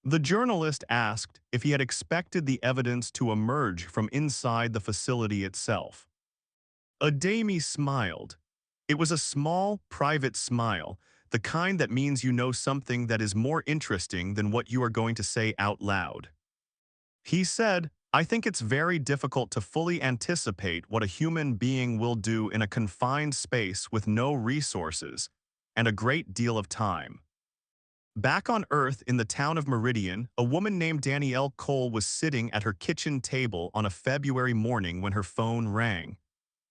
The journalist asked if he had expected the evidence to emerge from inside the facility itself. Ademi smiled. It was a small, private smile, the kind that means you know something that is more interesting than what you are going to say out loud. He said, "I think it's very difficult to fully anticipate what a human being will do in a confined space with no resources and a great deal of time." Back on Earth in the town of Meridian, a woman named Danielle Cole was sitting at her kitchen table on a February morning when her phone rang.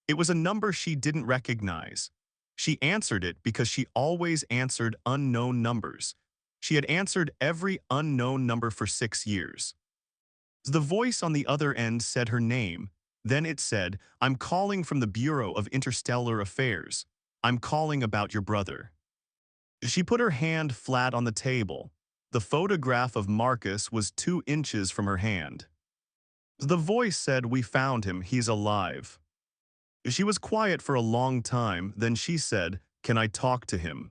It was a number she didn't recognize. She answered it because she always answered unknown numbers. She had answered every unknown number for 6 years. The voice on the other end said her name. Then it said, "I'm calling from the Bureau of Interstellar Affairs. I'm calling about your brother." She put her hand flat on the table. The photograph of Marcus was 2 inches from her hand. The voice said, "We found him. He's alive." She was quiet for a long time, then she said, "Can I talk to him?"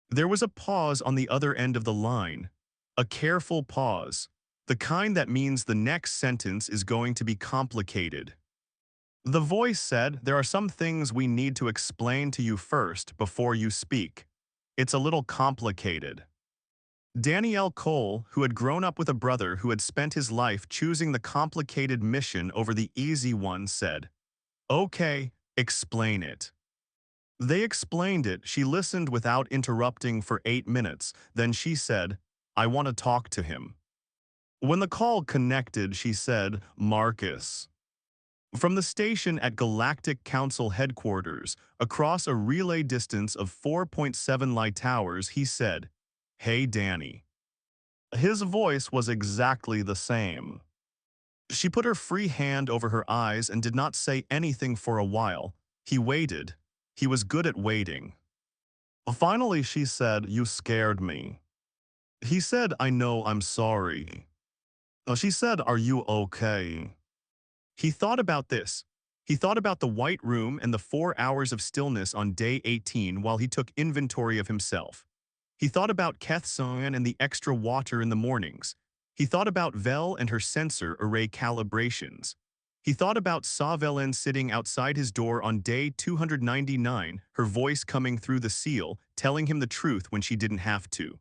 There was a pause on the other end of the line. A careful pause. The kind that means the next sentence is going to be complicated. The voice said, "There are some things we need to explain to you first before you speak. It's a little complicated." Danielle Cole, who had grown up with a brother who had spent his life choosing the complicated mission over the easy one, said, "Okay, explain it." They explained it. She listened without interrupting for 8 minutes. Then she said, "I want to talk to him." When the call connected, she said, "Marcus." From the station at Galactic Council headquarters, across a relay distance of 4.7 light hours, he said, "Hey, Danny." His voice was exactly the same. She put her free hand over her eyes and did not say anything for a while. He waited. He was good at waiting. Finally, she said, "You scared me." He said, "I know, I'm sorry." She said, "Are you okay?" He thought about this. He thought about the white room and the 4 hours of stillness on day 18 while he took inventory of himself. He thought about Saa-Vel-En and the extra water in the mornings. He thought about Vel and her sensor array calibrations. He thought about Saa-Vel-En sitting outside his door on day 299, her voice coming through the seal, telling him the truth when she didn't have to.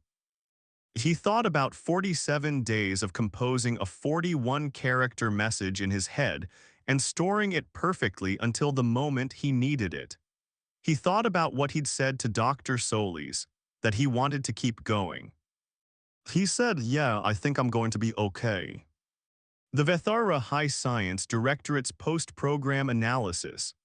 He thought about 47 days of composing a 41-character message in his head and storing it perfectly until the moment he needed it. He thought about what he'd said to Dr. Solis, that he wanted to keep going. He said, "Yeah, I think I'm going to be okay." The Vethara High Science Directorate's post-program analysis,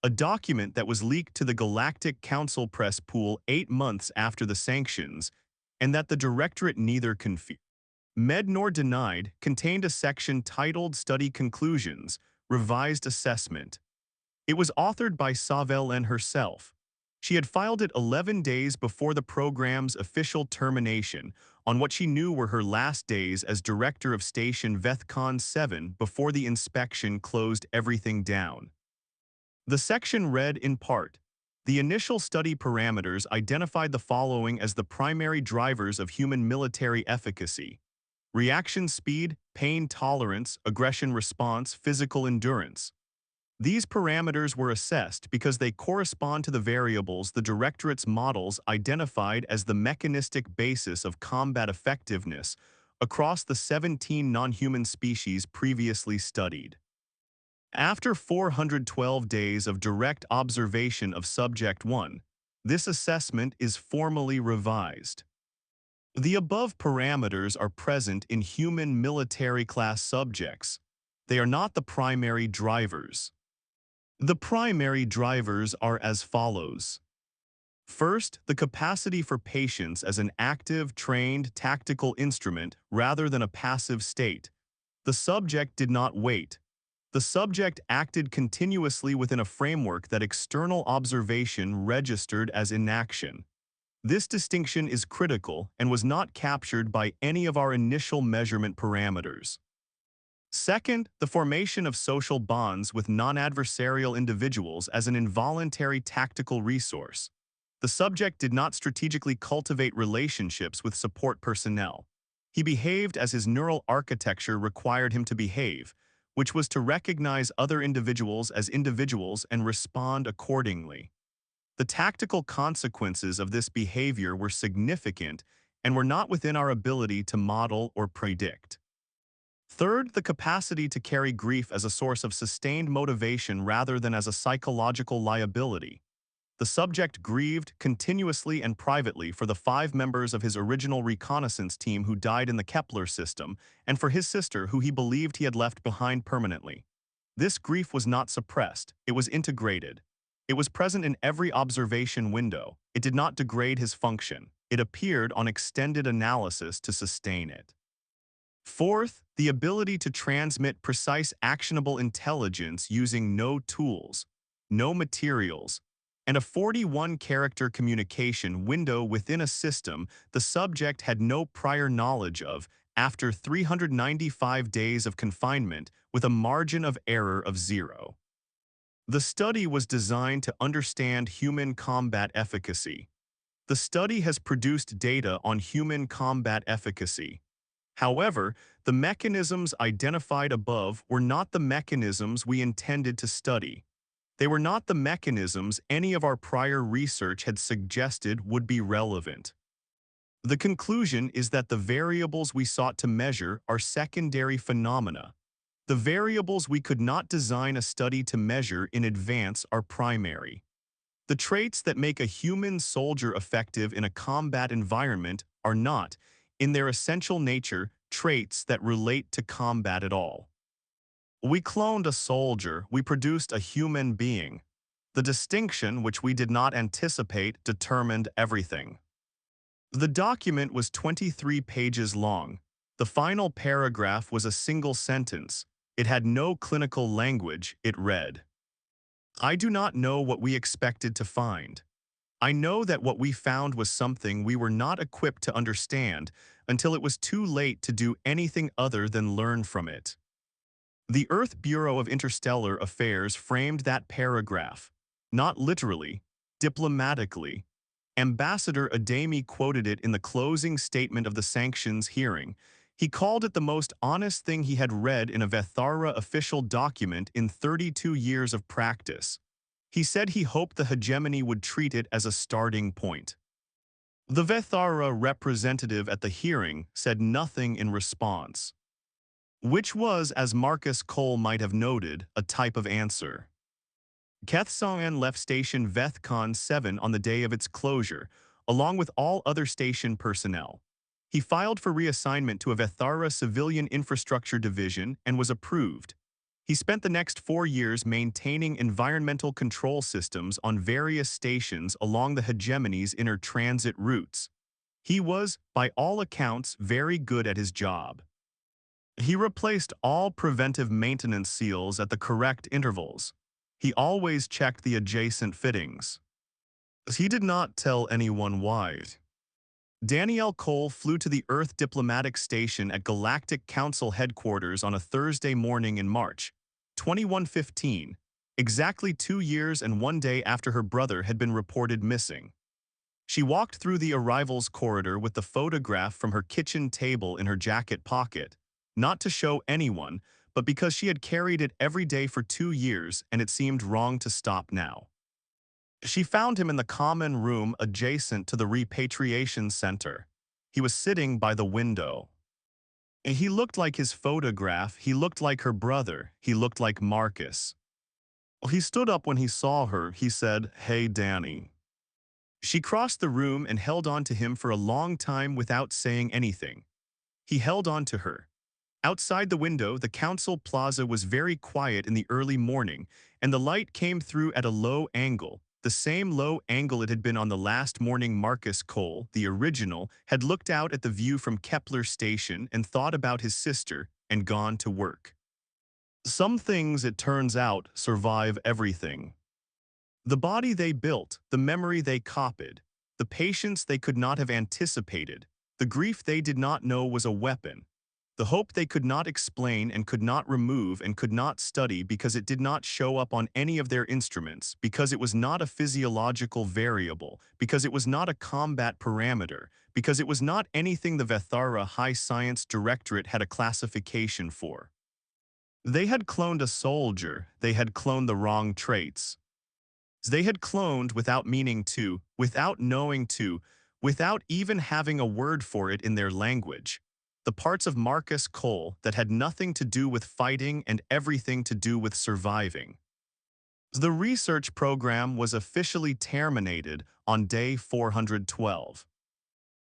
a document that was leaked to the Galactic Council press pool 8 months after the sanctions, and that the Directorate neither confirmed nor denied, contained a section titled Study Conclusions, Revised Assessment. It was authored by Saa-Vel-En herself. She had filed it 11 days before the program's official termination, on what she knew were her last days as director of Station Veth-Kaan-7 before the inspection closed everything down. The section read in part, "The initial study parameters identified the following as the primary drivers of human military efficacy: reaction speed, pain tolerance, aggression response, physical endurance. These parameters were assessed because they correspond to the variables the Directorate's models identified as the mechanistic basis of combat effectiveness across the 17 non-human species previously studied." After 412 days of direct observation of Subject 1, this assessment is formally revised. The above parameters are present in human military class subjects. They are not the primary drivers. The primary drivers are as follows. First, the capacity for patience as an active, trained, tactical instrument rather than a passive state. The subject did not wait. The subject acted continuously within a framework that external observation registered as inaction. This distinction is critical and was not captured by any of our initial measurement parameters. Second, the formation of social bonds with non-adversarial individuals as an involuntary tactical resource. The subject did not strategically cultivate relationships with support personnel. He behaved as his neural architecture required him to behave, which was to recognize other individuals as individuals and respond accordingly. The tactical consequences of this behavior were significant and were not within our ability to model or predict. Third, the capacity to carry grief as a source of sustained motivation rather than as a psychological liability. The subject grieved continuously and privately for the 5 members of his original reconnaissance team who died in the Kepler system, and for his sister who he believed he had left behind permanently. This grief was not suppressed, it was integrated. It was present in every observation window. It did not degrade his function. It appeared on extended analysis to sustain it. Fourth, the ability to transmit precise actionable intelligence using no tools, no materials, and a 41-character communication window within a system the subject had no prior knowledge of after 395 days of confinement with a margin of error of 0. The study was designed to understand human combat efficacy. The study has produced data on human combat efficacy. However, the mechanisms identified above were not the mechanisms we intended to study. They were not the mechanisms any of our prior research had suggested would be relevant. The conclusion is that the variables we sought to measure are secondary phenomena. The variables we could not design a study to measure in advance are primary. The traits that make a human soldier effective in a combat environment are not, in their essential nature, traits that relate to combat at all. We cloned a soldier, we produced a human being. The distinction, which we did not anticipate, determined everything. The document was 23 pages long. The final paragraph was a single sentence. It had no clinical language, it read, "I do not know what we expected to find. I know that what we found was something we were not equipped to understand until it was too late to do anything other than learn from it. The Earth Bureau of Interstellar Affairs framed that paragraph, not literally, diplomatically. Ambassador Adami quoted it in the closing statement of the sanctions hearing. He called it the most honest thing he had read in a Vethara official document in 32 years of practice. He said he hoped the hegemony would treat it as a starting point. The Vethara representative at the hearing said nothing in response, which was, as Marcus Cole might have noted, a type of answer. Saa-Vel-En left Station Veth-Kaan-7 on the day of its closure, along with all other station personnel. He filed for reassignment to a Vethara Civilian Infrastructure Division and was approved. He spent the next 4 years maintaining environmental control systems on various stations along the hegemony's inner transit routes. He was, by all accounts, very good at his job. He replaced all preventive maintenance seals at the correct intervals. He always checked the adjacent fittings. He did not tell anyone why. Danielle Cole flew to the Earth Diplomatic Station at Galactic Council headquarters on a Thursday morning in March 2115, exactly 2 years and 1 day after her brother had been reported missing. She walked through the arrivals corridor with the photograph from her kitchen table in her jacket pocket, not to show anyone, but because she had carried it every day for 2 years and it seemed wrong to stop now. She found him in the common room adjacent to the repatriation center. He was sitting by the window. He looked like his photograph, he looked like her brother, he looked like Marcus. He stood up when he saw her. He said, "Hey, Danny." She crossed the room and held on to him for a long time without saying anything. He held on to her. Outside the window, the council plaza was very quiet in the early morning, and the light came through at a low angle, the same low angle it had been on the last morning Marcus Cole, the original, had looked out at the view from Kepler Station and thought about his sister and gone to work. Some things, it turns out, survive everything. The body they built, the memory they copied, the patience they could not have anticipated, the grief they did not know was a weapon, the hope they could not explain and could not remove and could not study because it did not show up on any of their instruments, because it was not a physiological variable, because it was not a combat parameter, because it was not anything the Vethara High Science Directorate had a classification for. They had cloned a soldier, they had cloned the wrong traits. They had cloned without meaning to, without knowing to, without even having a word for it in their language. The parts of Marcus Cole that had nothing to do with fighting and everything to do with surviving. The research program was officially terminated on day 412.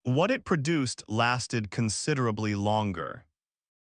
What it produced lasted considerably longer.